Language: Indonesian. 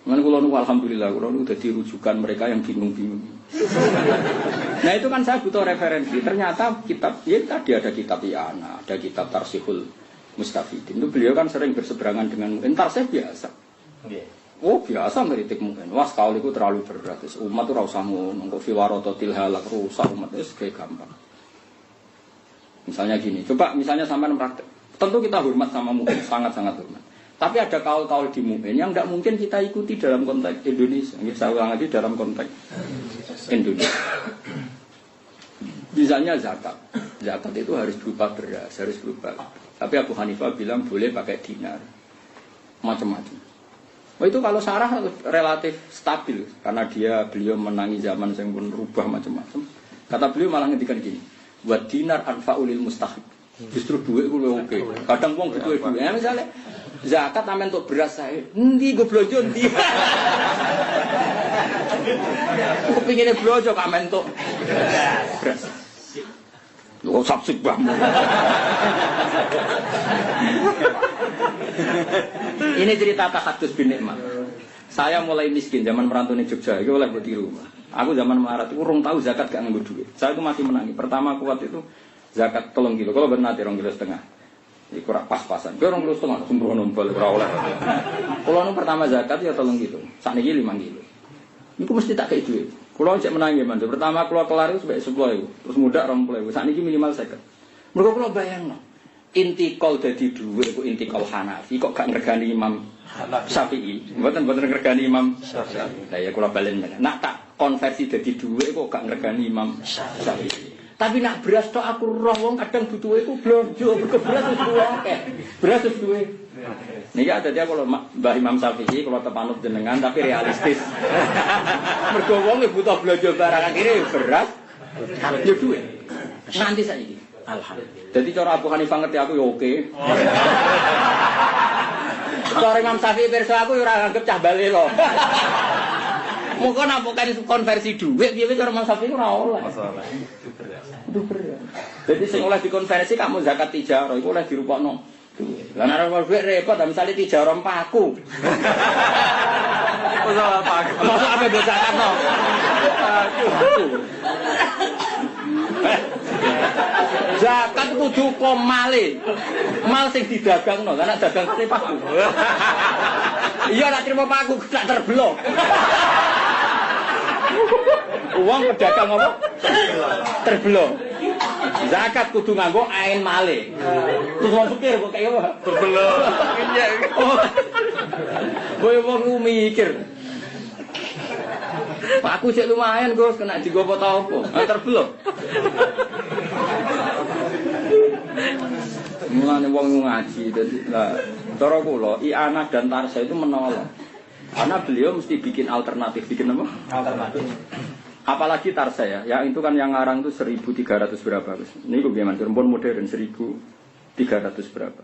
Mana kalau nu alhamdulillah, kalau nu jadi rujukan mereka yang bingung-bingung. Nah itu kan saya butuh referensi. Ternyata kitab, ya tadi ada kitab I'anah, ada kitab Tarsihul Mustafidin. Itu beliau kan sering berseberangan dengan Mu'in. Tarsih biasa. Oh biasa ngeritik Mu'in. Wah sekali itu terlalu berat. Umat itu rasa ngono. Kok fiwarototil halak rusak umat itu kayak gampang. Misalnya gini, coba misalnya sampai praktek. Tentu kita hormat sama Mu'in, sangat-sangat hormat. Tapi ada kaul-kaul di Mu'in yang tidak mungkin kita ikuti dalam konteks Indonesia. Saya ulang lagi dalam konteks Indonesia. Misalnya zakat. Zakat itu harus berupa beras, harus berupa. Tapi Abu Hanifah bilang boleh pakai dinar. Macam-macam. Oh itu kalau Sarah relatif stabil karena beliau menangi zaman yang pun rubah macam-macam. Kata beliau malah ngendikan gini, buat dinar anfaulil mustahib. Justru duit gue oke. Kadang wong butuh duit. Ya misalnya zakat amen untuk beras saya. Endi gue belanja endi. Aku pengine belanja amen untuk beras. Lo sabsik banget. Ini cerita Tahadus bin Nikmat. Saya mulai miskin zaman merantau di Jogja, itu oleh buat di rumah. Aku zaman melarat itu urung tahu zakat gak nganggo duit. Saya itu masih menangi. Pertama kuat itu zakat 3 kilo. Kalau benar 3,5 kilo. Ini kurang pas-pasan. Gue 2,5 kilo sembrono balik oleh. Kalau pertama zakat ya 3 kilo. Saat ini 5 kilo. Itu mesti tak kayak duit. Kalau cek menangi mantu. Pertama kalau kelar itu sebaik 10.000. Terus muda 20.000. Saat ini minimal 50. Mereka kalau bayang no. Intikal dari duit itu intikal Hanafi. Kok gak ngergani Imam Syafi'i? Bukan ngergani Imam Syafi'i. Nah ya kalau balen. Nak tak konversi dari duit kok gak ngergani Imam Syafi'i. Tapi nak beras tok aku roh wong kadang butuh iku blonjo, mergo beras wis duwe akeh. Beras wis duwe. Niki dadi kalau Mbah Imam Syafi'i kalau tepanut jenengan tapi realistis. Mergo wong butuh blonjo barang akhire beras yo duwe. Nganti saiki. Alhamdulillah. Jadi cara Abu Hanifah ngerti aku ya oke. Cara Imam Syafi'i pirsa aku ya ora anggap cah bali lho. Mungkin apokan konversi duit piye cara Imam Syafi'i ora oleh. Masalah. Itu berat. Jadi sing oleh dikonversi kamu zakat tijarah iku oleh dirupakno. Lah nek ora duit repot, misale tijarah paku. Masalah paku. Masuk apa mbok zakatno? Paku. Zakat kudu komale. Mal sing didagangno, kan nek dagang kene paku. Iya nek trimo paku gak terblok. Uang pedagang apa? Terblok. Zakat kudu nganggo ain male. Terus wong pikir kok kaya apa? Terblok. Kowe wong mikir. Aku sik lumayan, Gus, kena digopo ta opo? Terblok. Mulane wong ngaji dadi lah cara kula I'anah dan Tarsih itu menolak. Karena beliau mesti bikin alternatif, bikin apa? Alternatif. Apalagi Tarsih ya, yang itu kan yang ngarang itu 1300 berapa, Gus. Ini gue gimana? Perempuan modern 1300 berapa.